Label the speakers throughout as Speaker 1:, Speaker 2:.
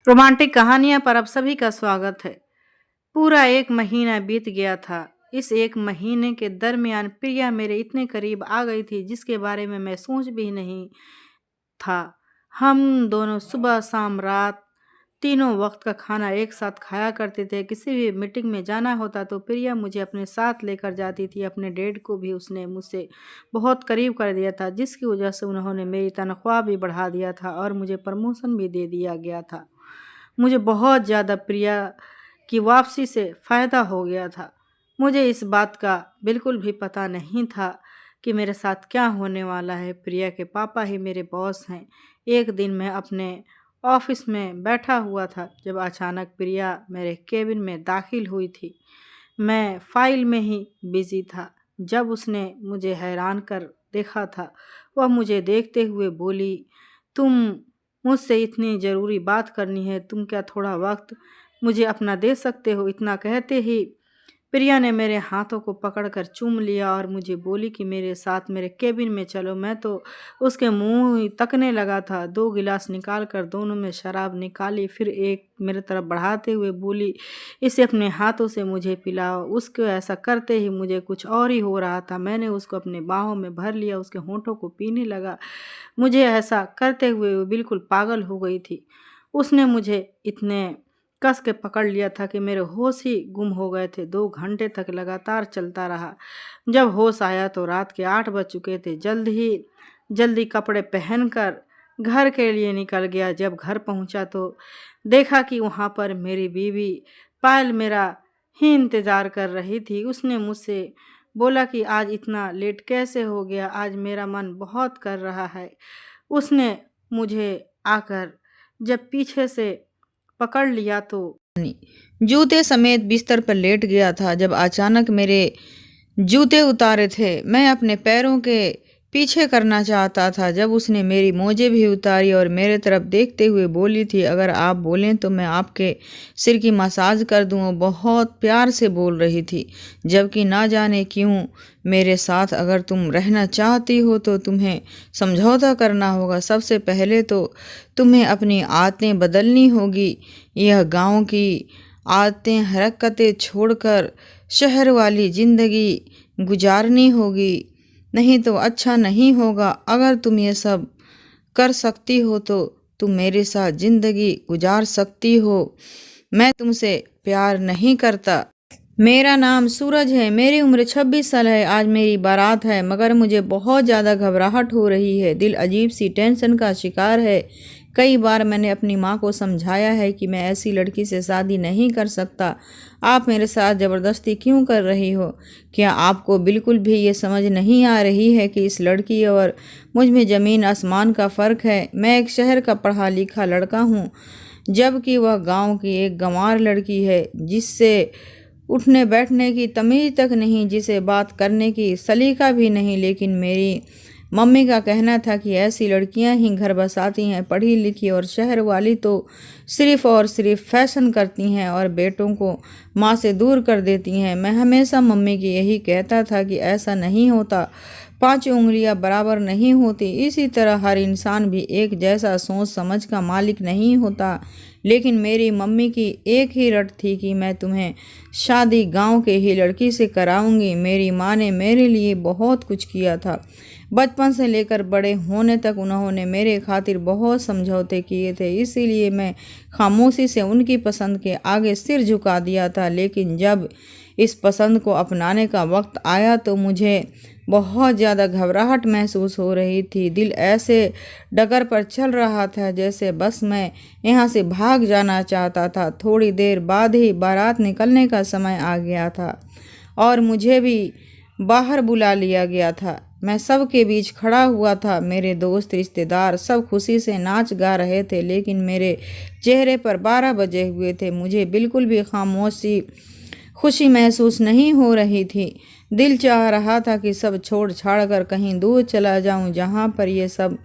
Speaker 1: Romantic कहानियाँ पर आप सभी का स्वागत है। पूरा 1 महीना बीत गया था। इस 1 महीने के दरमियान प्रिया मेरे इतने करीब आ गई थी जिसके बारे में मैं सोच भी नहीं था। हम दोनों सुबह, शाम, रात तीनों वक्त का खाना एक साथ खाया करते थे। किसी भी मीटिंग में जाना होता तो प्रिया मुझे अपने साथ लेकर जाती थी। अपने डैड को भी उसने मुझसे बहुत करीब कर दिया था, जिसकी वजह से उन्होंने मेरी तनख्वाह भी बढ़ा दिया था और मुझे प्रमोशन भी दे दिया गया था। मुझे बहुत ज़्यादा प्रिया की वापसी से फ़ायदा हो गया था। मुझे इस बात का बिल्कुल भी पता नहीं था कि मेरे साथ क्या होने वाला है। प्रिया के पापा ही मेरे बॉस हैं। एक दिन मैं अपने ऑफिस में बैठा हुआ था जब अचानक प्रिया मेरे केबिन में दाखिल हुई थी। मैं फाइल में ही बिजी था। जब उसने मुझे हैरान कर देखा था, वह मुझे देखते हुए बोली, तुम मुझसे इतनी ज़रूरी बात करनी है, तुम क्या थोड़ा वक्त मुझे अपना दे सकते हो? इतना कहते ही प्रिया ने मेरे हाथों को पकड़कर चूम लिया और मुझे बोली कि मेरे साथ मेरे केबिन में चलो। मैं तो उसके मुंह ही तकने लगा था। 2 गिलास निकाल कर दोनों में शराब निकाली, फिर एक मेरे तरफ बढ़ाते हुए बोली, इसे अपने हाथों से मुझे पिलाओ। उसको ऐसा करते ही मुझे कुछ और ही हो रहा था। मैंने उसको अपने बाहों में भर लिया, उसके होंठों को पीने लगा। मुझे ऐसा करते हुए वो बिल्कुल पागल हो गई थी। उसने मुझे इतने कस के पकड़ लिया था कि मेरे होश ही गुम हो गए थे। 2 घंटे तक लगातार चलता रहा। जब होश आया तो रात के 8 बज चुके थे। जल्दी कपड़े पहनकर घर के लिए निकल गया। जब घर पहुंचा तो देखा कि वहां पर मेरी बीवी पायल मेरा ही इंतज़ार कर रही थी। उसने मुझसे बोला कि आज इतना लेट कैसे हो गया? आज मेरा मन बहुत कर रहा है। उसने मुझे आकर जब पीछे से पकड़ लिया तो
Speaker 2: जूते समेत बिस्तर पर लेट गया था जब अचानक मेरे जूते उतारे थे। मैं अपने पैरों के पीछे करना चाहता था जब उसने मेरी मोजे भी उतारी और मेरे तरफ देखते हुए बोली थी, अगर आप बोलें तो मैं आपके सिर की मसाज कर दूं। वो बहुत प्यार से बोल रही थी, जबकि ना जाने क्यों मेरे साथ अगर तुम रहना चाहती हो तो तुम्हें समझौता करना होगा। सबसे पहले तो तुम्हें अपनी आदतें बदलनी होगी। यह गांव की आदतें हरकतें छोड़कर शहर वाली ज़िंदगी गुजारनी होगी, नहीं तो अच्छा नहीं होगा। अगर तुम ये सब कर सकती हो तो तुम मेरे साथ ज़िंदगी गुजार सकती हो। मैं तुमसे प्यार नहीं करता। मेरा नाम सूरज है, मेरी उम्र 26 साल है। आज मेरी बारात है, मगर मुझे बहुत ज़्यादा घबराहट हो रही है। दिल अजीब सी टेंशन का शिकार है। कई बार मैंने अपनी माँ को समझाया है कि मैं ऐसी लड़की से शादी नहीं कर सकता। आप मेरे साथ ज़बरदस्ती क्यों कर रही हो? क्या आपको बिल्कुल भी ये समझ नहीं आ रही है कि इस लड़की और मुझ में ज़मीन आसमान का फ़र्क है? मैं एक शहर का पढ़ा लिखा लड़का हूँ, जबकि वह गाँव की एक गंवार लड़की है जिससे उठने बैठने की तमीज़ तक नहीं, जिसे बात करने की सलीका भी नहीं। लेकिन मेरी मम्मी का कहना था कि ऐसी लड़कियां ही घर बसाती हैं। पढ़ी लिखी और शहर वाली तो सिर्फ और सिर्फ फैशन करती हैं और बेटों को माँ से दूर कर देती हैं। मैं हमेशा मम्मी की यही कहता था कि ऐसा नहीं होता, 5 उंगलियां बराबर नहीं होती। इसी तरह हर इंसान भी एक जैसा सोच समझ का मालिक नहीं होता। लेकिन मेरी मम्मी की एक ही रट थी कि मैं तुम्हें शादी गांव के ही लड़की से कराऊंगी। मेरी माँ ने मेरे लिए बहुत कुछ किया था। बचपन से लेकर बड़े होने तक उन्होंने मेरे खातिर बहुत समझौते किए थे, इसीलिए मैं खामोशी से उनकी पसंद के आगे सिर झुका दिया था। लेकिन जब इस पसंद को अपनाने का वक्त आया तो मुझे बहुत ज़्यादा घबराहट महसूस हो रही थी। दिल ऐसे डगर पर चल रहा था जैसे बस मैं यहाँ से भाग जाना चाहता था। थोड़ी देर बाद ही बारात निकलने का समय आ गया था और मुझे भी बाहर बुला लिया गया था। मैं सबके बीच खड़ा हुआ था। मेरे दोस्त रिश्तेदार सब खुशी से नाच गा रहे थे, लेकिन मेरे चेहरे पर 12 बजे हुए थे। मुझे बिल्कुल भी खामोशी खुशी महसूस नहीं हो रही थी। दिल चाह रहा था कि सब छोड़ छाड़ कर कहीं दूर चला जाऊं जहां पर ये सब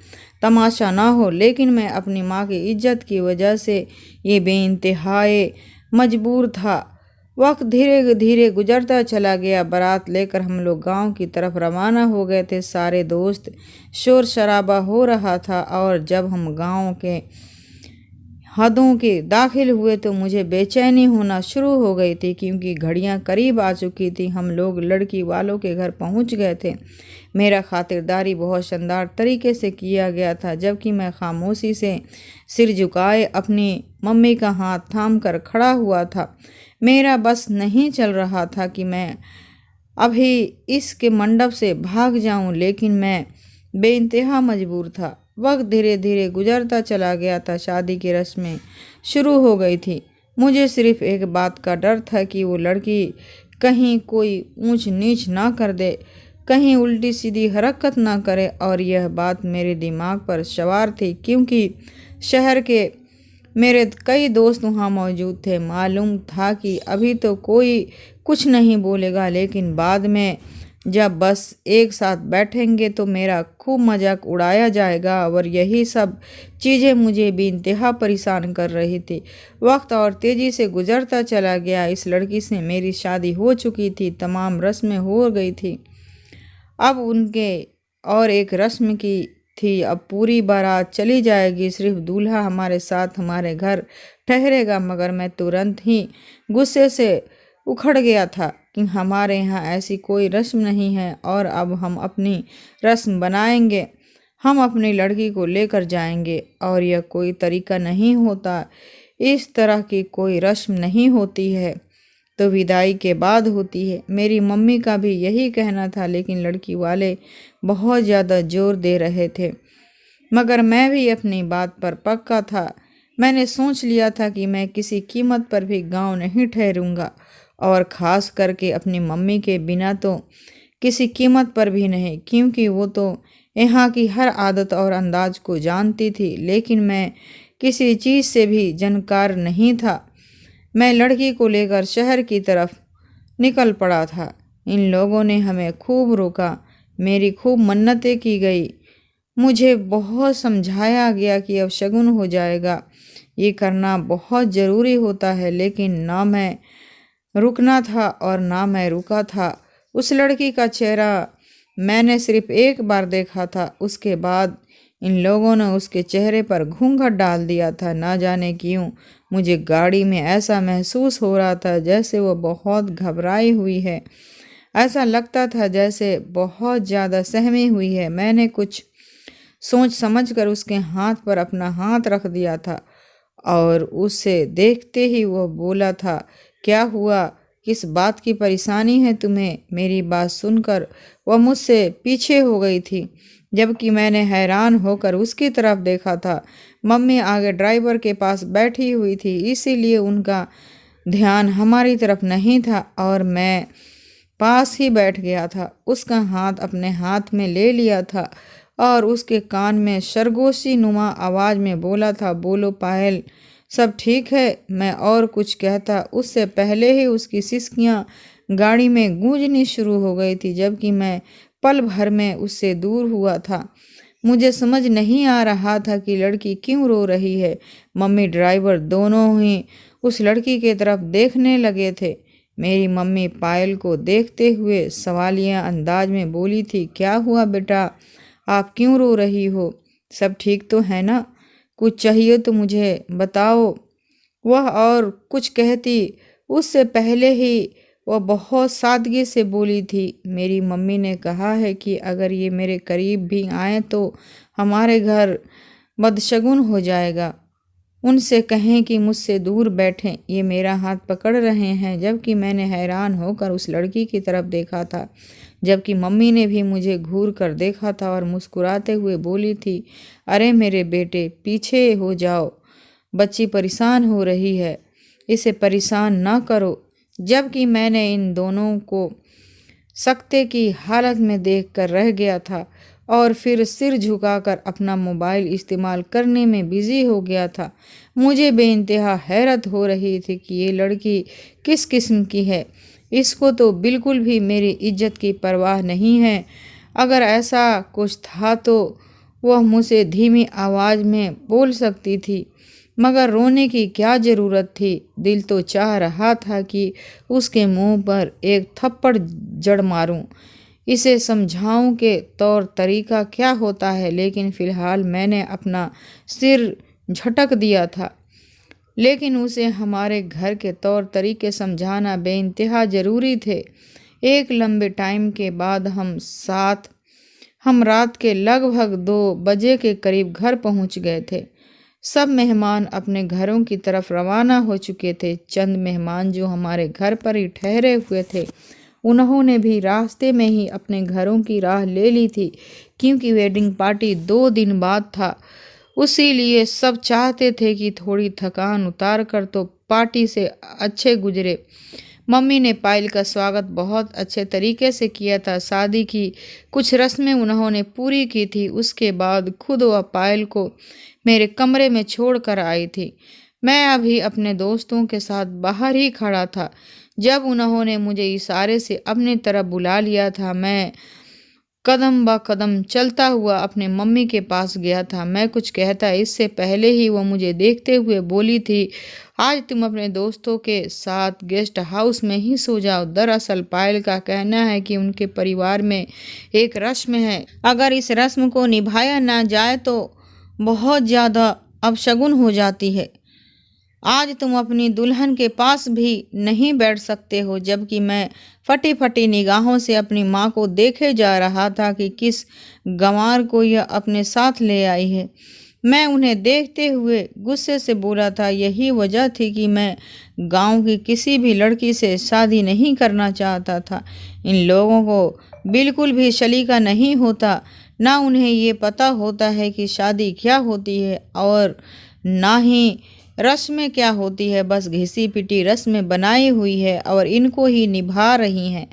Speaker 2: तमाशा ना हो। लेकिन मैं अपनी माँ की इज्जत की वजह से ये बेइंतहाए मजबूर था। वक्त धीरे धीरे गुजरता चला गया। बारात लेकर हम लोग गांव की तरफ रवाना हो गए थे। सारे दोस्त, शोर शराबा हो रहा था और जब हम गांव के हदों के दाखिल हुए तो मुझे बेचैनी होना शुरू हो गई थी, क्योंकि घड़ियां करीब आ चुकी थी। हम लोग लड़की वालों के घर पहुंच गए थे। मेरा खातिरदारी बहुत शानदार तरीके से किया गया था, जबकि मैं खामोशी से सिर झुकाए अपनी मम्मी का हाथ थाम कर खड़ा हुआ था। मेरा बस नहीं चल रहा था कि मैं अभी इसके मंडप से भाग जाऊं, लेकिन मैं बेइंतहा मजबूर था। वक्त धीरे धीरे गुजरता चला गया था। शादी की रस्में शुरू हो गई थी। मुझे सिर्फ एक बात का डर था कि वो लड़की कहीं कोई ऊंच नीच ना कर दे, कहीं उल्टी सीधी हरकत ना करे। और यह बात मेरे दिमाग पर सवार थी, क्योंकि शहर के मेरे कई दोस्त वहाँ मौजूद थे। मालूम था कि अभी तो कोई कुछ नहीं बोलेगा, लेकिन बाद में जब बस एक साथ बैठेंगे तो मेरा खूब मजाक उड़ाया जाएगा। और यही सब चीज़ें मुझे बेइंतहा परेशान कर रही थी। वक्त और तेज़ी से गुजरता चला गया। इस लड़की से मेरी शादी हो चुकी थी, तमाम रस्में हो गई थी। अब उनके और एक रस्म की थी। अब पूरी बारात चली जाएगी, सिर्फ दूल्हा हमारे साथ हमारे घर ठहरेगा। मगर मैं तुरंत ही गुस्से से उखड़ गया था कि हमारे यहाँ ऐसी कोई रस्म नहीं है, और अब हम अपनी रस्म बनाएंगे। हम अपनी लड़की को लेकर जाएंगे, और यह कोई तरीका नहीं होता। इस तरह की कोई रस्म नहीं होती है, तो विदाई के बाद होती है। मेरी मम्मी का भी यही कहना था, लेकिन लड़की वाले बहुत ज़्यादा जोर दे रहे थे। मगर मैं भी अपनी बात पर पक्का था। मैंने सोच लिया था कि मैं किसी कीमत पर भी गांव नहीं ठहरूंगा, और ख़ास करके अपनी मम्मी के बिना तो किसी कीमत पर भी नहीं, क्योंकि वो तो यहाँ की हर आदत और अंदाज को जानती थी। लेकिन मैं किसी चीज़ से भी जानकार नहीं था। मैं लड़की को लेकर शहर की तरफ निकल पड़ा था। इन लोगों ने हमें खूब रोका, मेरी खूब मन्नतें की गई। मुझे बहुत समझाया गया कि अब शगुन हो जाएगा, ये करना बहुत ज़रूरी होता है। लेकिन ना मैं रुकना था और ना मैं रुका था। उस लड़की का चेहरा मैंने सिर्फ एक बार देखा था, उसके बाद इन लोगों ने उसके चेहरे पर घूंघट डाल दिया था। ना जाने क्यों मुझे गाड़ी में ऐसा महसूस हो रहा था जैसे वो बहुत घबराई हुई है। ऐसा लगता था जैसे बहुत ज़्यादा सहमी हुई है। मैंने कुछ सोच समझकर उसके हाथ पर अपना हाथ रख दिया था, और उसे देखते ही वो बोला था, क्या हुआ, किस बात की परेशानी है तुम्हें? मेरी बात सुनकर वह मुझसे पीछे हो गई थी, जबकि मैंने हैरान होकर उसकी तरफ देखा था। मम्मी आगे ड्राइवर के पास बैठी हुई थी, इसीलिए उनका ध्यान हमारी तरफ नहीं था, और मैं पास ही बैठ गया था। उसका हाथ अपने हाथ में ले लिया था और उसके कान में सरगोशी नुमा आवाज़ में बोला था, बोलो पायल, सब ठीक है? मैं और कुछ कहता उससे पहले ही उसकी सिसकियाँ गाड़ी में गूंजनी शुरू हो गई थी, जबकि मैं पल भर में उससे दूर हुआ था। मुझे समझ नहीं आ रहा था कि लड़की क्यों रो रही है। मम्मी ड्राइवर दोनों ही उस लड़की की तरफ देखने लगे थे। मेरी मम्मी पायल को देखते हुए सवालिया अंदाज में बोली थी, क्या हुआ बेटा, आप क्यों रो रही हो? सब ठीक तो है ना? कुछ चाहिए तो मुझे बताओ। वह और कुछ कहती उससे पहले ही वह बहुत सादगी से बोली थी, मेरी मम्मी ने कहा है कि अगर ये मेरे करीब भी आए तो हमारे घर बदशगुन हो जाएगा। उनसे कहें कि मुझसे दूर बैठें। ये मेरा हाथ पकड़ रहे हैं। जबकि मैंने हैरान होकर उस लड़की की तरफ देखा था, जबकि मम्मी ने भी मुझे घूर कर देखा था और मुस्कुराते हुए बोली थी, अरे मेरे बेटे, पीछे हो जाओ, बच्ची परेशान हो रही है, इसे परेशान ना करो। जबकि मैंने इन दोनों को सकते की हालत में देखकर रह गया था और फिर सिर झुकाकर अपना मोबाइल इस्तेमाल करने में बिजी हो गया था। मुझे बेइंतहा हैरत हो रही थी कि ये लड़की किस किस्म की है। इसको तो बिल्कुल भी मेरी इज्जत की परवाह नहीं है। अगर ऐसा कुछ था तो वह मुझसे धीमी आवाज़ में बोल सकती थी, मगर रोने की क्या ज़रूरत थी। दिल तो चाह रहा था कि उसके मुंह पर एक थप्पड़ जड़ मारूं, इसे समझाऊं कि तौर तरीका क्या होता है, लेकिन फ़िलहाल मैंने अपना सिर झटक दिया था। लेकिन उसे हमारे घर के तौर तरीके समझाना बेइंतहा ज़रूरी थे। एक लंबे टाइम के बाद हम रात के लगभग 2 बजे के करीब घर पहुंच गए थे। सब मेहमान अपने घरों की तरफ रवाना हो चुके थे। चंद मेहमान जो हमारे घर पर ही ठहरे हुए थे, उन्होंने भी रास्ते में ही अपने घरों की राह ले ली थी, क्योंकि वेडिंग पार्टी 2 दिन बाद था। उसीलिए सब चाहते थे कि थोड़ी थकान उतार कर तो पार्टी से अच्छे गुजरे। मम्मी ने पायल का स्वागत बहुत अच्छे तरीके से किया था। शादी की कुछ रस्में उन्होंने पूरी की थी। उसके बाद खुद वह पायल को मेरे कमरे में छोड़ कर आई थी। मैं अभी अपने दोस्तों के साथ बाहर ही खड़ा था जब उन्होंने मुझे इशारे से अपनी तरफ बुला लिया था। मैं कदम ब कदम चलता हुआ अपने मम्मी के पास गया था। मैं कुछ कहता इससे पहले ही वो मुझे देखते हुए बोली थी, आज तुम अपने दोस्तों के साथ गेस्ट हाउस में ही सो जाओ। दरअसल पायल का कहना है कि उनके परिवार में एक रस्म है, अगर इस रस्म को निभाया ना जाए तो बहुत ज़्यादा अपशगुन हो जाती है। आज तुम अपनी दुल्हन के पास भी नहीं बैठ सकते हो। जबकि मैं फटी फटी निगाहों से अपनी माँ को देखे जा रहा था कि किस गंवार को यह अपने साथ ले आई है। मैं उन्हें देखते हुए गुस्से से बोला था, यही वजह थी कि मैं गांव की किसी भी लड़की से शादी नहीं करना चाहता था। इन लोगों को बिल्कुल भी सलीका नहीं होता, ना उन्हें ये पता होता है कि शादी क्या होती है और ना ही रस्में क्या होती है। बस घिसी पिटी रस्में बनाई हुई है और इनको ही निभा रही हैं।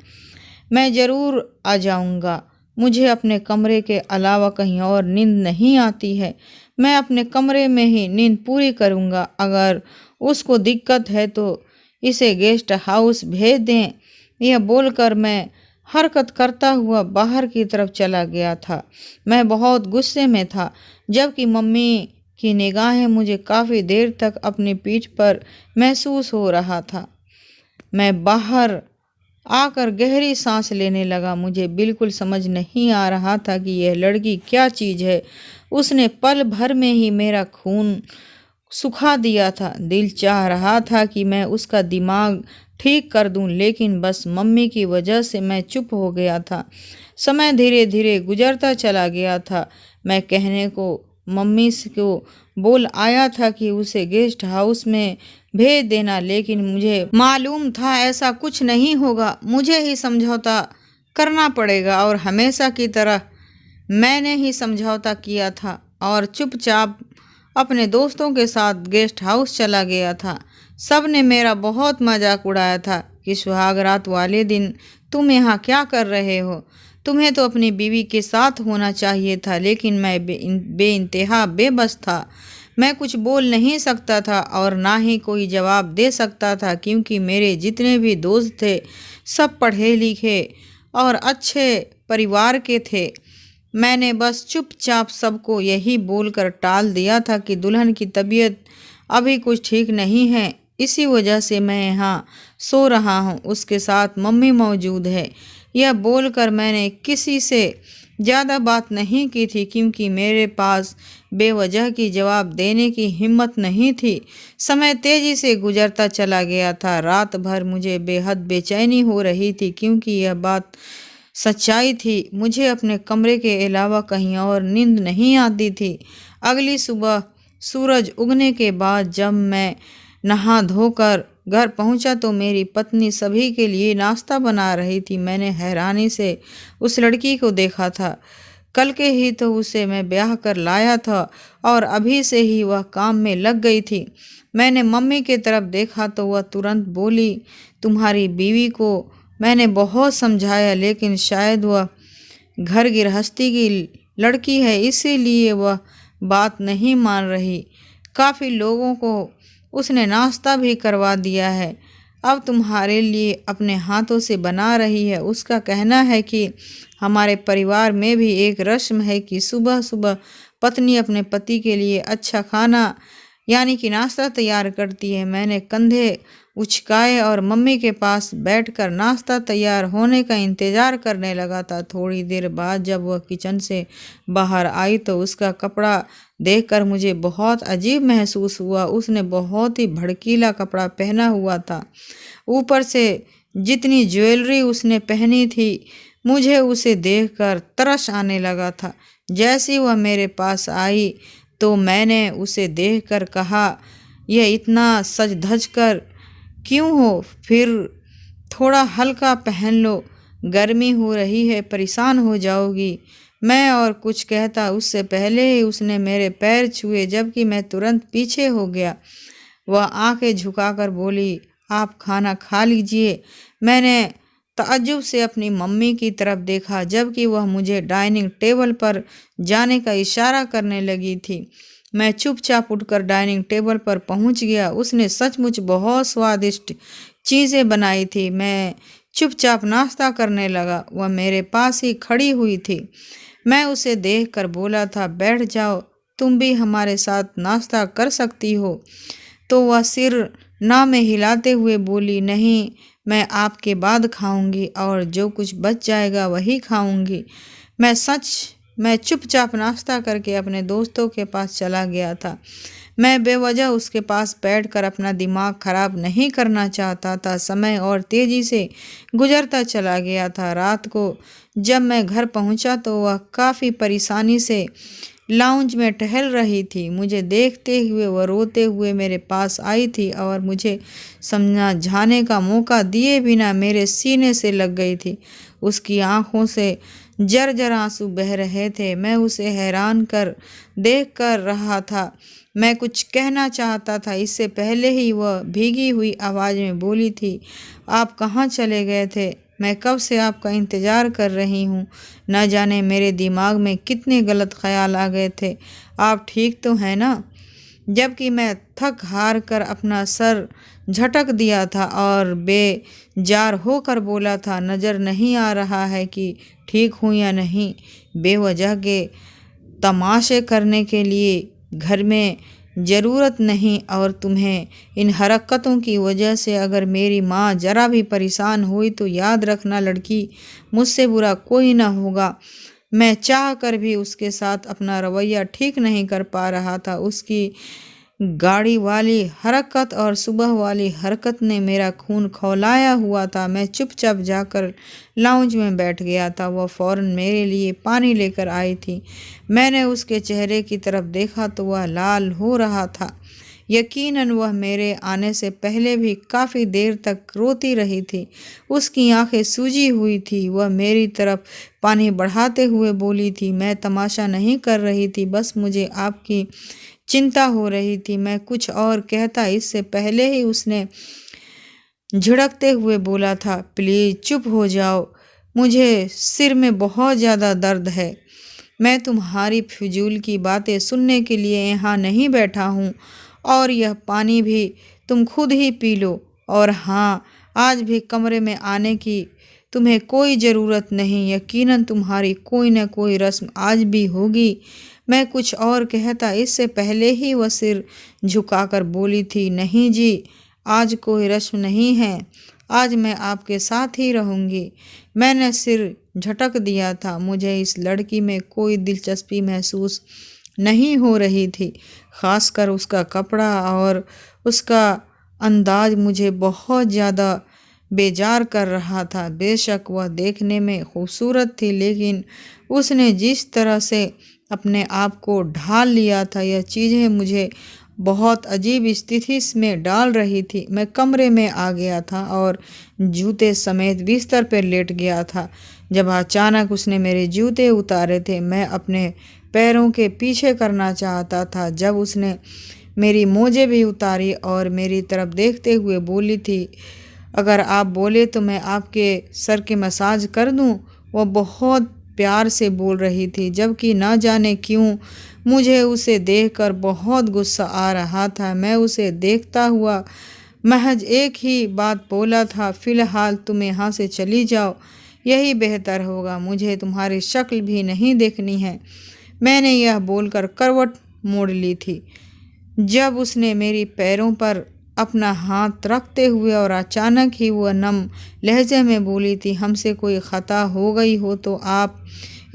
Speaker 2: मैं ज़रूर आ जाऊंगा। मुझे अपने कमरे के अलावा कहीं और नींद नहीं आती है। मैं अपने कमरे में ही नींद पूरी करूंगा। अगर उसको दिक्कत है तो इसे गेस्ट हाउस भेज दें। यह बोलकर मैं हरकत करता हुआ बाहर की तरफ चला गया था। मैं बहुत गुस्से में था, जबकि मम्मी की निगाहें मुझे काफ़ी देर तक अपनी पीठ पर महसूस हो रहा था। मैं बाहर आकर गहरी सांस लेने लगा। मुझे बिल्कुल समझ नहीं आ रहा था कि यह लड़की क्या चीज़ है। उसने पल भर में ही मेरा खून सुखा दिया था। दिल चाह रहा था कि मैं उसका दिमाग ठीक कर दूं, लेकिन बस मम्मी की वजह से मैं चुप हो गया था। समय धीरे धीरे गुजरता चला गया था। मैं कहने को मम्मी को बोल आया था कि उसे गेस्ट हाउस में भेज देना, लेकिन मुझे मालूम था ऐसा कुछ नहीं होगा। मुझे ही समझौता करना पड़ेगा और हमेशा की तरह मैंने ही समझौता किया था और चुपचाप अपने दोस्तों के साथ गेस्ट हाउस चला गया था। सब ने मेरा बहुत मजाक उड़ाया था कि सुहाग रात वाले दिन तुम यहाँ क्या कर रहे हो? तुम्हें तो अपनी बीवी के साथ होना चाहिए था। लेकिन मैं बेइंतहा बेबस था। मैं कुछ बोल नहीं सकता था और ना ही कोई जवाब दे सकता था, क्योंकि मेरे जितने भी दोस्त थे सब पढ़े लिखे और अच्छे परिवार के थे। मैंने बस चुपचाप सबको यही बोलकर टाल दिया था कि दुल्हन की तबीयत अभी कुछ ठीक नहीं है, इसी वजह से मैं यहाँ सो रहा हूँ। उसके साथ मम्मी मौजूद है। यह बोलकर मैंने किसी से ज़्यादा बात नहीं की थी, क्योंकि मेरे पास बेवजह की जवाब देने की हिम्मत नहीं थी। समय तेज़ी से गुजरता चला गया था। रात भर मुझे बेहद बेचैनी हो रही थी, क्योंकि यह बात सच्चाई थी। मुझे अपने कमरे के अलावा कहीं और नींद नहीं आती थी। अगली सुबह सूरज उगने के बाद जब मैं नहा धोकर घर पहुंचा तो मेरी पत्नी सभी के लिए नाश्ता बना रही थी। मैंने हैरानी से उस लड़की को देखा था। कल के ही तो उसे मैं ब्याह कर लाया था और अभी से ही वह काम में लग गई थी। मैंने मम्मी की तरफ देखा तो वह तुरंत बोली, तुम्हारी बीवी को मैंने बहुत समझाया, लेकिन शायद वह घर गृहस्थी की लड़की है, इसीलिए वह बात नहीं मान रही। काफ़ी लोगों को उसने नाश्ता भी करवा दिया है, अब तुम्हारे लिए अपने हाथों से बना रही है। उसका कहना है कि हमारे परिवार में भी एक रस्म है कि सुबह सुबह पत्नी अपने पति के लिए अच्छा खाना यानी कि नाश्ता तैयार करती है। मैंने कंधे उचकाए और मम्मी के पास बैठकर नाश्ता तैयार होने का इंतज़ार करने लगा था। थोड़ी देर बाद जब वह किचन से बाहर आई तो उसका कपड़ा देखकर मुझे बहुत अजीब महसूस हुआ। उसने बहुत ही भड़कीला कपड़ा पहना हुआ था। ऊपर से जितनी ज्वेलरी उसने पहनी थी, मुझे उसे देखकर तरस आने लगा था। जैसे वह मेरे पास आई तो मैंने उसे देखकर कहा, यह इतना सज धज कर क्यों हो? फिर थोड़ा हल्का पहन लो, गर्मी हो रही है, परेशान हो जाओगी। मैं और कुछ कहता उससे पहले ही उसने मेरे पैर छुए, जबकि मैं तुरंत पीछे हो गया। वह आंखें झुकाकर बोली, आप खाना खा लीजिए। मैंने ताज्जुब से अपनी मम्मी की तरफ देखा, जबकि वह मुझे डाइनिंग टेबल पर जाने का इशारा करने लगी थी। मैं चुपचाप उठकर डाइनिंग टेबल पर पहुंच गया। उसने सचमुच बहुत स्वादिष्ट चीज़ें बनाई थी। मैं चुपचाप नाश्ता करने लगा। वह मेरे पास ही खड़ी हुई थी। मैं उसे देखकर बोला था, बैठ जाओ, तुम भी हमारे साथ नाश्ता कर सकती हो। तो वह सिर ना में हिलाते हुए बोली, नहीं, मैं आपके बाद खाऊंगी और जो कुछ बच जाएगा वही खाऊंगी। मैं चुपचाप नाश्ता करके अपने दोस्तों के पास चला गया था। मैं बेवजह उसके पास बैठकर अपना दिमाग खराब नहीं करना चाहता था। समय और तेजी से गुजरता चला गया था। रात को जब मैं घर पहुंचा तो वह काफ़ी परेशानी से लाउंज में टहल रही थी। मुझे देखते हुए वह रोते हुए मेरे पास आई थी और मुझे समझाने का मौका दिए बिना मेरे सीने से लग गई थी। उसकी आंखों से जर आंसू बह रहे थे। मैं उसे हैरान कर देख कर रहा था। मैं कुछ कहना चाहता था, इससे पहले ही वह भीगी हुई आवाज़ में बोली थी, आप कहाँ चले गए थे? मैं कब से आपका इंतज़ार कर रही हूँ। न जाने मेरे दिमाग में कितने गलत ख्याल आ गए थे। आप ठीक तो हैं ना? जबकि मैं थक हार कर अपना सर झटक दिया था और बेजार होकर बोला था, नज़र नहीं आ रहा है कि ठीक हूँ या नहीं। बेवजह के तमाशे करने के लिए घर में ज़रूरत नहीं और तुम्हें इन हरकतों की वजह से अगर मेरी माँ ज़रा भी परेशान हुई तो याद रखना लड़की, मुझसे बुरा कोई ना होगा। मैं चाह कर भी उसके साथ अपना रवैया ठीक नहीं कर पा रहा था। उसकी गाड़ी वाली हरकत और सुबह वाली हरकत ने मेरा खून खौलाया हुआ था। मैं चुपचाप जाकर लाउंज में बैठ गया था। वह फ़ौरन मेरे लिए पानी लेकर आई थी। मैंने उसके चेहरे की तरफ देखा तो वह लाल हो रहा था। यकीनन वह मेरे आने से पहले भी काफ़ी देर तक रोती रही थी। उसकी आंखें सूजी हुई थी। वह मेरी तरफ पानी बढ़ाते हुए बोली थी, मैं तमाशा नहीं कर रही थी, बस मुझे आपकी चिंता हो रही थी। मैं कुछ और कहता इससे पहले ही उसने झिड़कते हुए बोला था, प्लीज़ चुप हो जाओ, मुझे सिर में बहुत ज़्यादा दर्द है। मैं तुम्हारी फिजूल की बातें सुनने के लिए यहाँ नहीं बैठा हूँ और यह पानी भी तुम खुद ही पी लो। और हाँ, आज भी कमरे में आने की तुम्हें कोई ज़रूरत नहीं। यकीनन तुम्हारी कोई न कोई रस्म आज भी होगी। मैं कुछ और कहता इससे पहले ही वह सिर झुकाकर बोली थी, नहीं जी, आज कोई रस्म नहीं है, आज मैं आपके साथ ही रहूँगी। मैंने सिर झटक दिया था। मुझे इस लड़की में कोई दिलचस्पी महसूस नहीं हो रही थी। ख़ासकर उसका कपड़ा और उसका अंदाज मुझे बहुत ज़्यादा बेजार कर रहा था। बेशक वह देखने में खूबसूरत थी, लेकिन उसने जिस तरह से अपने आप को ढाल लिया था, यह चीज़ें मुझे बहुत अजीब स्थिति में डाल रही थी। मैं कमरे में आ गया था और जूते समेत बिस्तर पर लेट गया था जब अचानक उसने मेरे जूते उतारे थे। मैं अपने पैरों के पीछे करना चाहता था जब उसने मेरी मोजे भी उतारी और मेरी तरफ देखते हुए बोली थी, अगर आप बोले तो मैं आपके सर की मसाज कर दूं। वह बहुत प्यार से बोल रही थी, जबकि ना जाने क्यों मुझे उसे देखकर बहुत गुस्सा आ रहा था। मैं उसे देखता हुआ महज एक ही बात बोला था, फ़िलहाल तुम यहाँ से चली जाओ, यही बेहतर होगा, मुझे तुम्हारी शक्ल भी नहीं देखनी है। मैंने यह बोलकर करवट मोड़ ली थी। जब उसने मेरी पैरों पर अपना हाथ रखते हुए और अचानक ही वह नम लहजे में बोली थी, हमसे कोई खता हो गई हो तो आप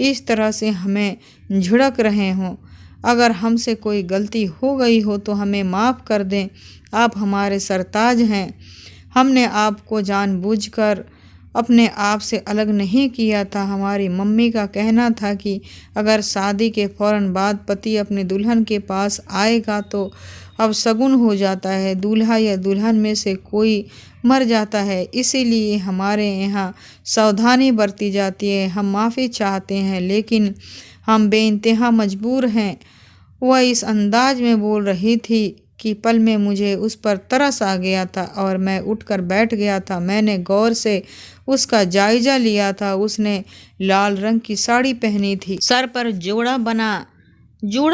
Speaker 2: इस तरह से हमें झिड़क रहे हो। अगर हमसे कोई गलती हो गई हो तो हमें माफ़ कर दें। आप हमारे सरताज हैं। हमने आपको जानबूझकर अपने आप से अलग नहीं किया था। हमारी मम्मी का कहना था कि अगर शादी के फ़ौरन बाद पति अपने दुल्हन के पास आएगा तो अब शगुन हो जाता है, दूल्हा या दुल्हन में से कोई मर जाता है। इसीलिए हमारे यहाँ सावधानी बरती जाती है। हम माफ़ी चाहते हैं लेकिन हम बेइंतहा मजबूर हैं। वह इस अंदाज में बोल रही थी कि पल में मुझे उस पर तरस आ गया था और मैं उठकर बैठ गया था। मैंने गौर से उसका जायजा लिया था। उसने लाल रंग की साड़ी पहनी थी, सर पर जूड़ा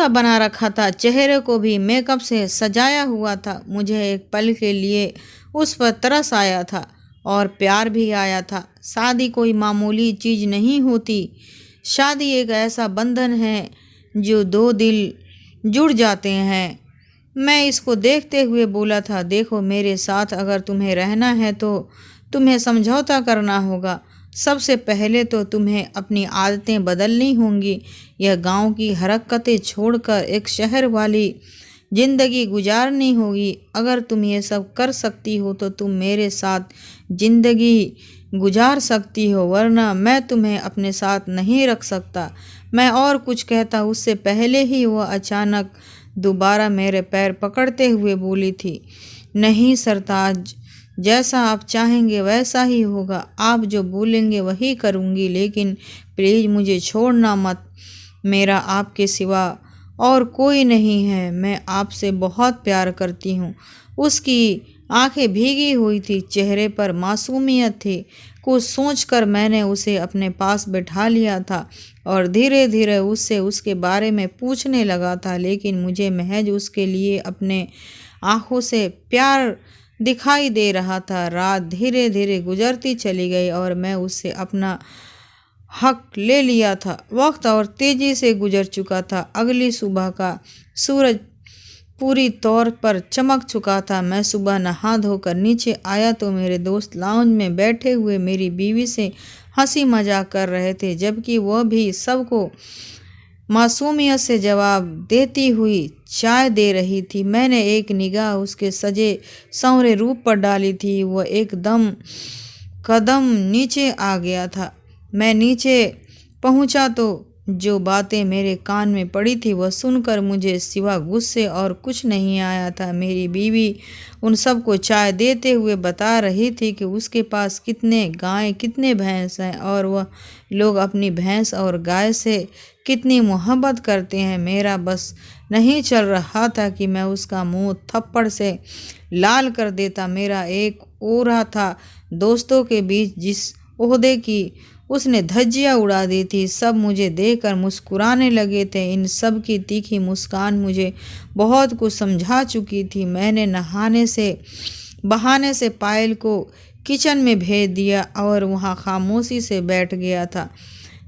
Speaker 2: बना रखा था, चेहरे को भी मेकअप से सजाया हुआ था। मुझे एक पल के लिए उस पर तरस आया था और प्यार भी आया था। शादी कोई मामूली चीज़ नहीं होती। शादी एक ऐसा बंधन है जो दो दिल जुड़ जाते हैं। मैं इसको देखते हुए बोला था, देखो मेरे साथ अगर तुम्हें रहना है तो तुम्हें समझौता करना होगा। सबसे पहले तो तुम्हें अपनी आदतें बदलनी होंगी। यह गांव की हरकतें छोड़कर एक शहर वाली ज़िंदगी गुजारनी होगी। अगर तुम ये सब कर सकती हो तो तुम मेरे साथ ज़िंदगी गुजार सकती हो, वरना मैं तुम्हें अपने साथ नहीं रख सकता। मैं और कुछ कहता उससे पहले ही वह अचानक दोबारा मेरे पैर पकड़ते हुए बोली थी, नहीं सरताज, जैसा आप चाहेंगे वैसा ही होगा। आप जो बोलेंगे वही करूँगी, लेकिन प्लीज़ मुझे छोड़ना मत। मेरा आपके सिवा और कोई नहीं है। मैं आपसे बहुत प्यार करती हूँ। उसकी आंखें भीगी हुई थी, चेहरे पर मासूमियत थी। कुछ सोचकर मैंने उसे अपने पास बैठा लिया था और धीरे धीरे उससे उसके बारे में पूछने लगा था, लेकिन मुझे महज उसके लिए अपने आँखों से प्यार दिखाई दे रहा था। रात धीरे धीरे गुजरती चली गई और मैं उससे अपना हक ले लिया था। वक्त और तेजी से गुजर चुका था। अगली सुबह का सूरज पूरी तौर पर चमक चुका था। मैं सुबह नहा धोकर नीचे आया तो मेरे दोस्त लाउंज में बैठे हुए मेरी बीवी से हंसी मजाक कर रहे थे, जबकि वह भी सबको मासूमियत से जवाब देती हुई चाय दे रही थी। मैंने एक निगाह उसके सजे संवरे रूप पर डाली थी। वह एकदम कदम नीचे आ गया था। मैं नीचे पहुंचा तो जो बातें मेरे कान में पड़ी थी वह सुनकर मुझे सिवा गुस्से और कुछ नहीं आया था। मेरी बीवी उन सबको चाय देते हुए बता रही थी कि उसके पास कितने गाय कितने भैंस हैं और वह लोग अपनी भैंस और गाय से कितनी मोहब्बत करते हैं। मेरा बस नहीं चल रहा था कि मैं उसका मुंह थप्पड़ से लाल कर देता। मेरा एक ओरा था दोस्तों के बीच जिस ओहदे की उसने धज्जियाँ उड़ा दी थी। सब मुझे देखकर मुस्कुराने लगे थे। इन सब की तीखी मुस्कान मुझे बहुत कुछ समझा चुकी थी। मैंने बहाने से पायल को किचन में भेज दिया और वहाँ खामोशी से बैठ गया था।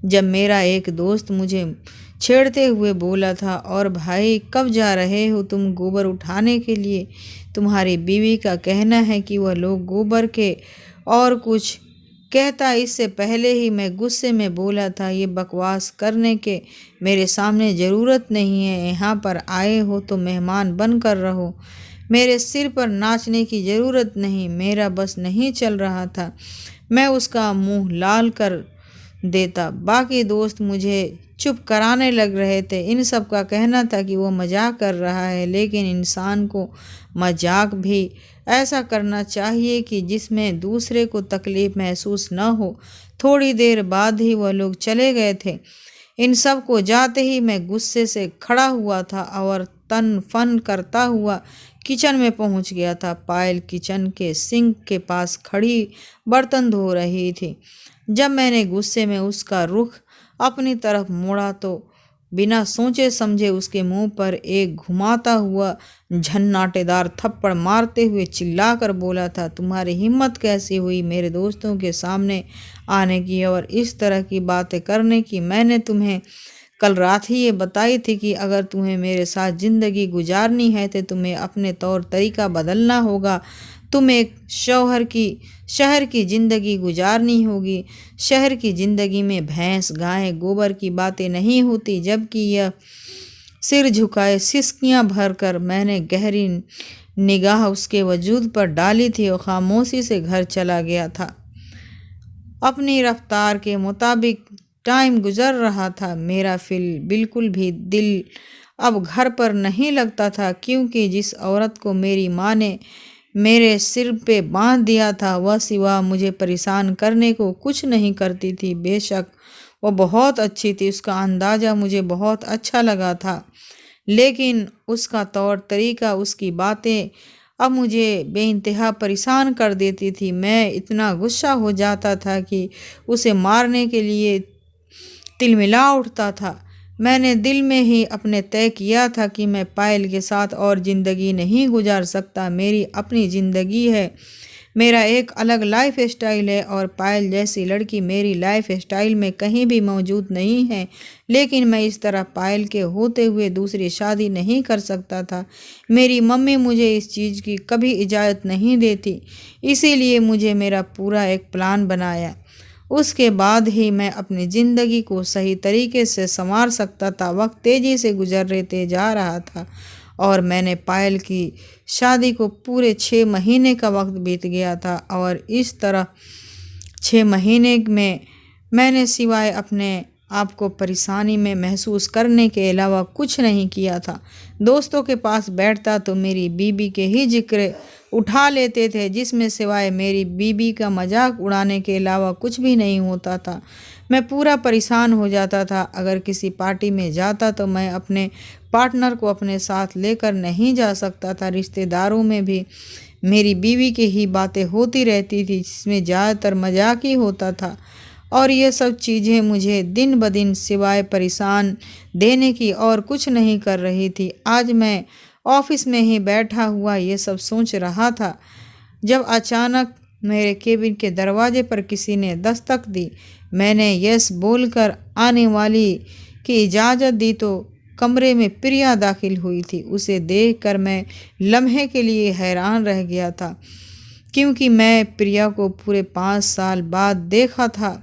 Speaker 2: जब मेरा एक दोस्त मुझे छेड़ते हुए बोला था, और भाई कब जा रहे हो तुम गोबर उठाने के लिए? तुम्हारी बीवी का कहना है कि वह लोग गोबर के और कुछ कहता। इससे पहले ही मैं गुस्से में बोला था, ये बकवास करने के मेरे सामने ज़रूरत नहीं है। यहाँ पर आए हो तो मेहमान बन कर रहो। मेरे सिर पर नाचने की ज़रूरत नहीं। मेरा बस नहीं चल रहा था। मैं उसका मुंह लाल कर देता। बाकी दोस्त मुझे चुप कराने लग रहे थे। इन सब का कहना था कि वो मजाक कर रहा है, लेकिन इंसान को मजाक भी ऐसा करना चाहिए कि जिसमें दूसरे को तकलीफ महसूस न हो। थोड़ी देर बाद ही वह लोग चले गए थे। इन सब को जाते ही मैं गुस्से से खड़ा हुआ था और तन फन करता हुआ किचन में पहुंच गया था। पायल किचन के सिंक के पास खड़ी बर्तन धो रही थी। जब मैंने गुस्से में उसका रुख अपनी तरफ मोड़ा तो बिना सोचे समझे उसके मुंह पर एक घुमाता हुआ झन्नाटेदार थप्पड़ मारते हुए चिल्लाकर बोला था, तुम्हारी हिम्मत कैसी हुई मेरे दोस्तों के सामने आने की और इस तरह की बातें करने की? मैंने तुम्हें कल रात ही ये बताई थी कि अगर तुम्हें मेरे साथ ज़िंदगी गुजारनी है तो तुम्हें अपने तौर तरीका बदलना होगा। तुम्हें एक शहर की ज़िंदगी गुजारनी होगी। शहर की ज़िंदगी में भैंस गाय गोबर की बातें नहीं होती। जबकि यह सिर झुकाए सिसकियां भरकर मैंने गहरी निगाह उसके वजूद पर डाली थी और खामोशी से घर चला गया था। अपनी रफ्तार के मुताबिक टाइम गुजर रहा था। मेरा बिल्कुल भी दिल अब घर पर नहीं लगता था, क्योंकि जिस औरत को मेरी माँ ने मेरे सिर पे बांध दिया था वह सिवा मुझे परेशान करने को कुछ नहीं करती थी। बेशक वह बहुत अच्छी थी, उसका अंदाज़ा मुझे बहुत अच्छा लगा था, लेकिन उसका तौर तरीका, उसकी बातें अब मुझे बेइंतहा परेशान कर देती थी। मैं इतना गुस्सा हो जाता था कि उसे मारने के लिए तिलमिला उठता था। मैंने दिल में ही अपने तय किया था कि मैं पायल के साथ और ज़िंदगी नहीं गुजार सकता। मेरी अपनी ज़िंदगी है, मेरा एक अलग लाइफ स्टाइल है और पायल जैसी लड़की मेरी लाइफ स्टाइल में कहीं भी मौजूद नहीं है। लेकिन मैं इस तरह पायल के होते हुए दूसरी शादी नहीं कर सकता था। मेरी मम्मी मुझे इस चीज़ की कभी इजाज़त नहीं देती, इसीलिए मुझे मेरा पूरा एक प्लान बनाया। उसके बाद ही मैं अपनी ज़िंदगी को सही तरीके से संवार सकता था। वक्त तेज़ी से गुजरते जा रहा था और मैंने पायल की शादी को पूरे 6 महीने का वक्त बीत गया था और इस तरह 6 महीने में मैंने सिवाय अपने आप को परेशानी में महसूस करने के अलावा कुछ नहीं किया था। दोस्तों के पास बैठता तो मेरी बीबी के ही जिक्र उठा लेते थे, जिसमें सिवाय मेरी बीबी का मजाक उड़ाने के अलावा कुछ भी नहीं होता था। मैं पूरा परेशान हो जाता था। अगर किसी पार्टी में जाता तो मैं अपने पार्टनर को अपने साथ लेकर नहीं जा सकता था। रिश्तेदारों में भी मेरी बीवी की ही बातें होती रहती थी, जिसमें ज़्यादातर मजाक ही होता था और ये सब चीज़ें मुझे दिन ब दिन सिवाय परेशान देने की और कुछ नहीं कर रही थी। आज मैं ऑफिस में ही बैठा हुआ ये सब सोच रहा था जब अचानक मेरे केबिन के दरवाजे पर किसी ने दस्तक दी। मैंने यस बोलकर आने वाली की इजाज़त दी तो कमरे में प्रिया दाखिल हुई थी। उसे देखकर मैं लम्हे के लिए हैरान रह गया था, क्योंकि मैं प्रिया को पूरे 5 साल बाद देखा था।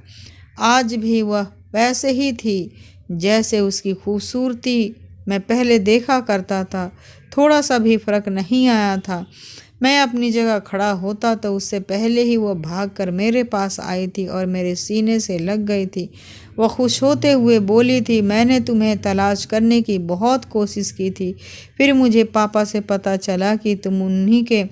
Speaker 2: आज भी वह वैसे ही थी जैसे उसकी खूबसूरती मैं पहले देखा करता था। थोड़ा सा भी फर्क नहीं आया था। मैं अपनी जगह खड़ा होता तो उससे पहले ही वह भागकर मेरे पास आई थी और मेरे सीने से लग गई थी। वह खुश होते हुए बोली थी, मैंने तुम्हें तलाश करने की बहुत कोशिश की थी, फिर मुझे पापा से पता चला कि तुम उन्हीं के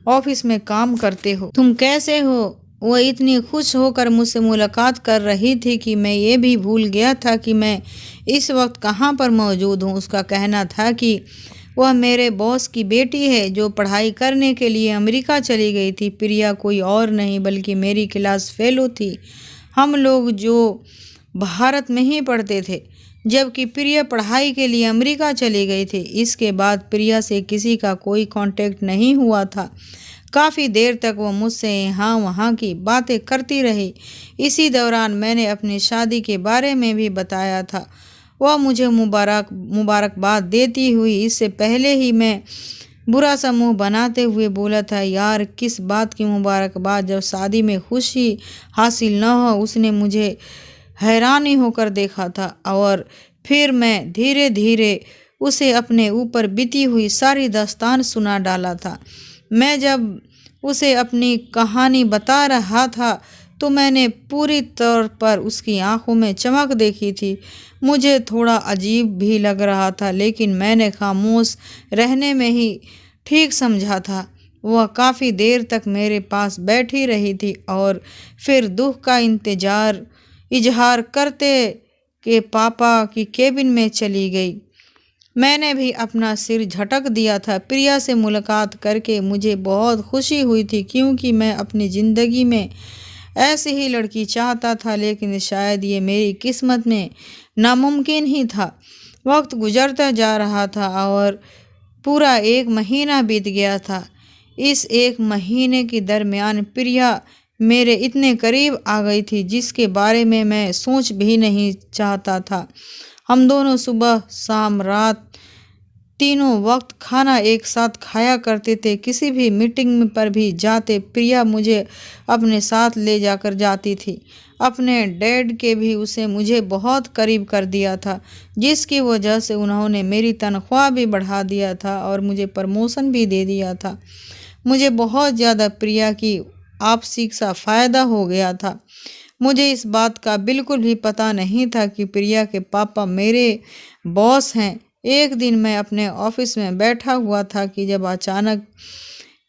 Speaker 2: ऑफिस में काम करते हो। तुम कैसे हो? वह इतनी खुश होकर मुझसे मुलाकात कर रही थी कि मैं ये भी भूल गया था कि मैं इस वक्त कहाँ पर मौजूद हूँ। उसका कहना था कि वह मेरे बॉस की बेटी है जो पढ़ाई करने के लिए अमेरिका चली गई थी। प्रिया कोई और नहीं बल्कि मेरी क्लास फेलो थी। हम लोग जो भारत में ही पढ़ते थे, जबकि प्रिया पढ़ाई के लिए अमेरिका चली गई थी। इसके बाद प्रिया से किसी का कोई कांटेक्ट नहीं हुआ था। काफ़ी देर तक वो मुझसे यहाँ वहाँ की बातें करती रही। इसी दौरान मैंने अपनी शादी के बारे में भी बताया था। वह मुझे मुबारकबाद देती हुई इससे पहले ही मैं बुरा सा मुँह बनाते हुए बोला था, यार किस बात की मुबारकबाद, जब शादी में खुशी हासिल न हो। उसने मुझे हैरानी होकर देखा था और फिर मैं धीरे धीरे उसे अपने ऊपर बीती हुई सारी दास्तान सुना डाला था। मैं जब उसे अपनी कहानी बता रहा था तो मैंने पूरी तौर पर उसकी आंखों में चमक देखी थी। मुझे थोड़ा अजीब भी लग रहा था, लेकिन मैंने खामोश रहने में ही ठीक समझा था। वह काफ़ी देर तक मेरे पास बैठी रही थी और फिर दुख का इजहार करते कि पापा की केबिन में चली गई। मैंने भी अपना सिर झटक दिया था। प्रिया से मुलाकात करके मुझे बहुत खुशी हुई थी, क्योंकि मैं अपनी ज़िंदगी में ऐसी ही लड़की चाहता था, लेकिन शायद ये मेरी किस्मत में नामुमकिन ही था। वक्त गुजरता जा रहा था और पूरा 1 महीना बीत गया था। इस 1 महीने के दरमियान प्रिया मेरे इतने करीब आ गई थी जिसके बारे में मैं सोच भी नहीं चाहता था। हम दोनों सुबह शाम रात तीनों वक्त खाना एक साथ खाया करते थे। किसी भी मीटिंग पर भी जाते प्रिया मुझे अपने साथ ले जाकर जाती थी। अपने डैड के भी उसे मुझे बहुत करीब कर दिया था, जिसकी वजह से उन्होंने मेरी तनख्वाह भी बढ़ा दिया था और मुझे प्रमोशन भी दे दिया था। मुझे बहुत ज़्यादा प्रिया की आपसी सा फ़ायदा हो गया था। मुझे इस बात का बिल्कुल भी पता नहीं था कि प्रिया के पापा मेरे बॉस हैं। एक दिन मैं अपने ऑफिस में बैठा हुआ था कि जब अचानक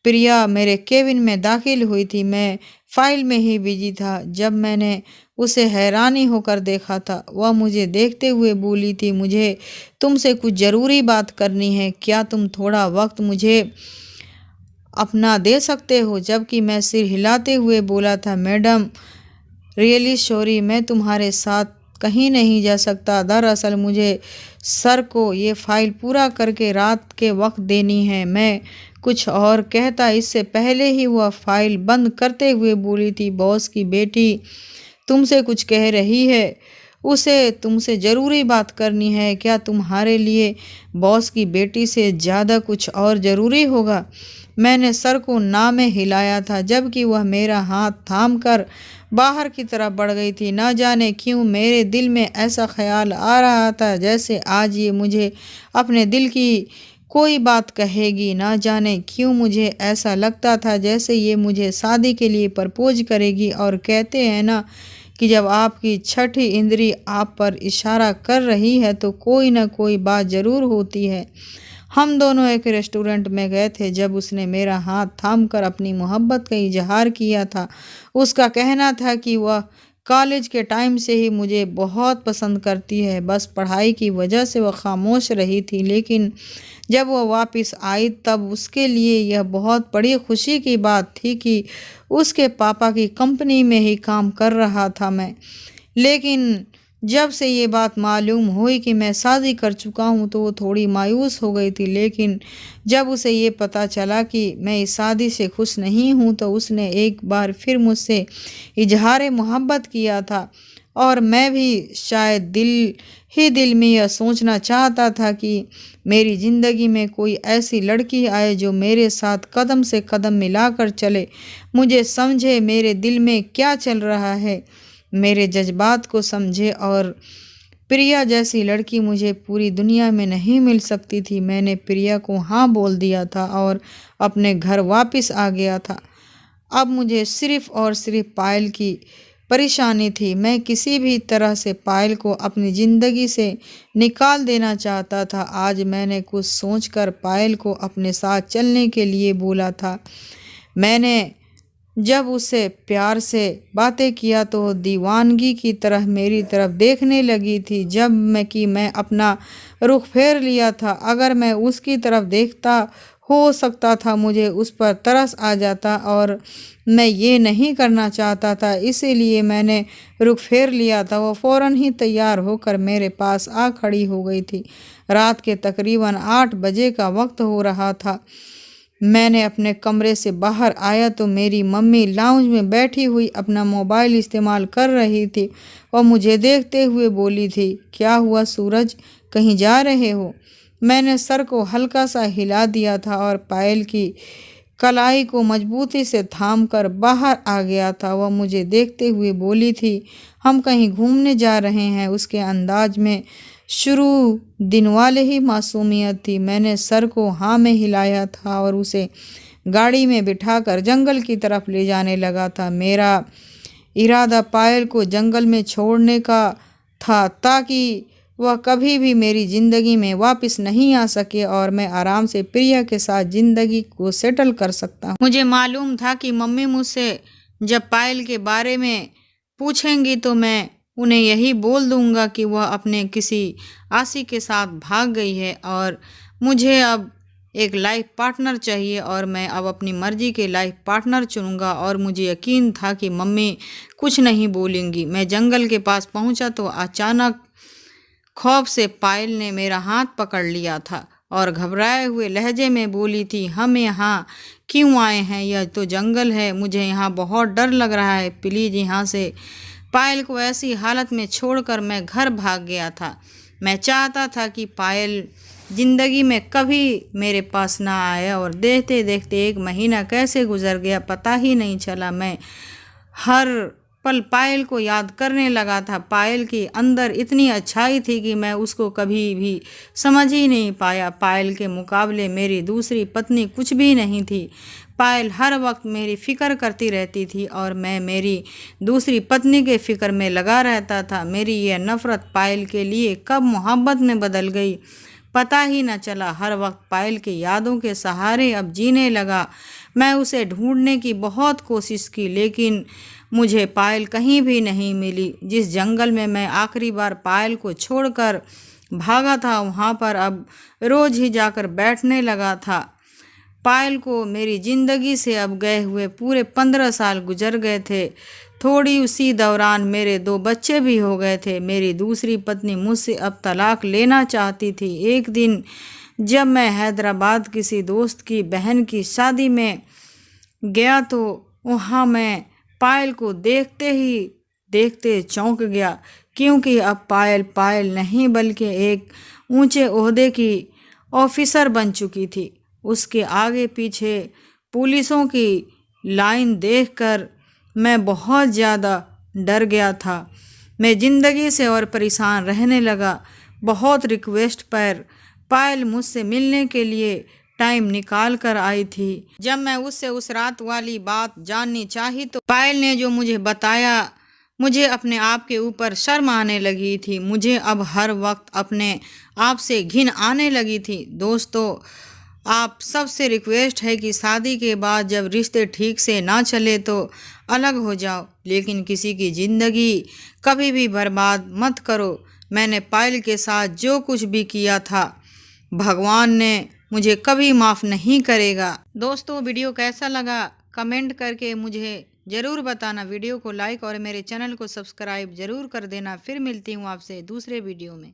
Speaker 2: प्रिया मेरे केबिन में दाखिल हुई थी। मैं फाइल में ही बिजी था जब मैंने उसे हैरानी होकर देखा था। वह मुझे देखते हुए बोली थी, मुझे तुमसे कुछ ज़रूरी बात करनी है, क्या तुम थोड़ा वक्त मुझे अपना दे सकते हो? जबकि मैं सिर हिलाते हुए बोला था, मैडम रियली सॉरी, मैं तुम्हारे साथ कहीं नहीं जा सकता। दरअसल मुझे सर को ये फाइल पूरा करके रात के वक्त देनी है। मैं कुछ और कहता इससे पहले ही वह फाइल बंद करते हुए बोली थी, बॉस की बेटी तुमसे कुछ कह रही है, उसे तुमसे ज़रूरी बात करनी है। क्या तुम्हारे लिए बॉस की बेटी से ज़्यादा कुछ और ज़रूरी होगा? मैंने सर को ना में हिलाया था, जबकि वह मेरा हाथ थाम कर बाहर की तरफ बढ़ गई थी। न जाने क्यों मेरे दिल में ऐसा ख्याल आ रहा था जैसे आज ये मुझे अपने दिल की कोई बात कहेगी। न जाने क्यों मुझे ऐसा लगता था जैसे ये मुझे शादी के लिए प्रपोज करेगी। और कहते हैं ना कि जब आपकी छठी इंद्री आप पर इशारा कर रही है तो कोई ना कोई बात ज़रूर होती है। हम दोनों एक रेस्टोरेंट में गए थे जब उसने मेरा हाथ थामकर अपनी मोहब्बत का इजहार किया था। उसका कहना था कि वह कॉलेज के टाइम से ही मुझे बहुत पसंद करती है, बस पढ़ाई की वजह से वह खामोश रही थी। लेकिन जब वह वापस आई तब उसके लिए यह बहुत बड़ी खुशी की बात थी कि उसके पापा की कंपनी में ही काम कर रहा था मैं। लेकिन जब से ये बात मालूम हुई कि मैं शादी कर चुका हूँ तो वो थोड़ी मायूस हो गई थी। लेकिन जब उसे ये पता चला कि मैं इस शादी से खुश नहीं हूँ तो उसने एक बार फिर मुझसे इजहार मोहब्बत किया था। और मैं भी शायद दिल में यह सोचना चाहता था कि मेरी ज़िंदगी में कोई ऐसी लड़की आए जो मेरे साथ कदम से कदम मिलाकर चले, मुझे समझे मेरे दिल में क्या चल रहा है, मेरे जज्बात को समझे। और प्रिया जैसी लड़की मुझे पूरी दुनिया में नहीं मिल सकती थी। मैंने प्रिया को हाँ बोल दिया था और अपने घर वापस आ गया था। अब मुझे सिर्फ़ और सिर्फ पायल की परेशानी थी। मैं किसी भी तरह से पायल को अपनी ज़िंदगी से निकाल देना चाहता था। आज मैंने कुछ सोचकर पायल को अपने साथ चलने के लिए बोला था। मैंने जब उससे प्यार से बातें किया तो दीवानगी की तरह मेरी तरफ देखने लगी थी। जब मैं अपना रुख फेर लिया था, अगर मैं उसकी तरफ देखता हो सकता था मुझे उस पर तरस आ जाता और मैं ये नहीं करना चाहता था, इसीलिए मैंने रुख फेर लिया था। वो फ़ौरन ही तैयार होकर मेरे पास आ खड़ी हो गई थी। रात के तकरीबन 8 बजे का वक्त हो रहा था। मैंने अपने कमरे से बाहर आया तो मेरी मम्मी लाउंज में बैठी हुई अपना मोबाइल इस्तेमाल कर रही थी। और मुझे देखते हुए बोली थी, क्या हुआ सूरज, कहीं जा रहे हो? मैंने सर को हल्का सा हिला दिया था और पायल की कलाई को मजबूती से थामकर बाहर आ गया था। वह मुझे देखते हुए बोली थी, हम कहीं घूमने जा रहे हैं। उसके अंदाज में शुरू दिन वाले ही मासूमियत थी। मैंने सर को हाँ में हिलाया था और उसे गाड़ी में बिठाकर जंगल की तरफ ले जाने लगा था। मेरा इरादा पायल को जंगल में छोड़ने का था ताकि वह कभी भी मेरी ज़िंदगी में वापस नहीं आ सके और मैं आराम से प्रिया के साथ ज़िंदगी को सेटल कर सकता हूँ। मुझे मालूम था कि मम्मी मुझसे जब पायल के बारे में पूछेंगी तो मैं उन्हें यही बोल दूंगा कि वह अपने किसी आशिक के साथ भाग गई है और मुझे अब एक लाइफ पार्टनर चाहिए और मैं अब अपनी मर्जी के लाइफ पार्टनर चुनूंगा। और मुझे यकीन था कि मम्मी कुछ नहीं बोलेंगी। मैं जंगल के पास पहुंचा तो अचानक खौफ से पायल ने मेरा हाथ पकड़ लिया था और घबराए हुए लहजे में बोली थी, हम यहाँ क्यों आए हैं? यह तो जंगल है, मुझे यहाँ बहुत डर लग रहा है, प्लीज़ यहाँ से। पायल को ऐसी हालत में छोड़कर मैं घर भाग गया था। मैं चाहता था कि पायल ज़िंदगी में कभी मेरे पास ना आए, और देखते देखते 1 महीना कैसे गुजर गया पता ही नहीं चला। मैं हर पल पायल को याद करने लगा था। पायल के अंदर इतनी अच्छाई थी कि मैं उसको कभी भी समझ ही नहीं पाया। पायल के मुकाबले मेरी दूसरी पत्नी कुछ भी नहीं थी। पायल हर वक्त मेरी फ़िक्र करती रहती थी और मैं मेरी दूसरी पत्नी के फ़िक्र में लगा रहता था। मेरी यह नफ़रत पायल के लिए कब मोहब्बत में बदल गई पता ही न चला। हर वक्त पायल की यादों के सहारे अब जीने लगा। मैं उसे ढूंढने की बहुत कोशिश की, लेकिन मुझे पायल कहीं भी नहीं मिली। जिस जंगल में मैं आखिरी बार पायल को छोड़कर भागा था, वहाँ पर अब रोज़ ही जाकर बैठने लगा था। पायल को मेरी ज़िंदगी से अब गए हुए पूरे 15 साल गुजर गए थे। थोड़ी उसी दौरान मेरे 2 बच्चे भी हो गए थे। मेरी दूसरी पत्नी मुझसे अब तलाक लेना चाहती थी। एक दिन जब मैं हैदराबाद किसी दोस्त की बहन की शादी में गया तो वहाँ मैं पायल को देखते ही देखते चौंक गया, क्योंकि अब पायल नहीं बल्कि एक ऊंचे ओहदे की ऑफिसर बन चुकी थी। उसके आगे पीछे पुलिसों की लाइन देखकर मैं बहुत ज़्यादा डर गया था। मैं ज़िंदगी से और परेशान रहने लगा। बहुत रिक्वेस्ट पर पायल मुझसे मिलने के लिए टाइम निकाल कर आई थी। जब मैं उससे उस रात वाली बात जाननी चाही तो पायल ने जो मुझे बताया, मुझे अपने आप के ऊपर शर्म आने लगी थी। मुझे अब हर वक्त अपने आप से घिन आने लगी थी। दोस्तों, आप सबसे रिक्वेस्ट है कि शादी के बाद जब रिश्ते ठीक से ना चले तो अलग हो जाओ, लेकिन किसी की ज़िंदगी कभी भी बर्बाद मत करो। मैंने पायल के साथ जो कुछ भी किया था, भगवान ने मुझे कभी माफ़ नहीं करेगा। दोस्तों, वीडियो कैसा लगा कमेंट करके मुझे ज़रूर बताना। वीडियो को लाइक और मेरे चैनल को सब्सक्राइब ज़रूर कर देना। फिर मिलती हूँ आपसे दूसरे वीडियो में।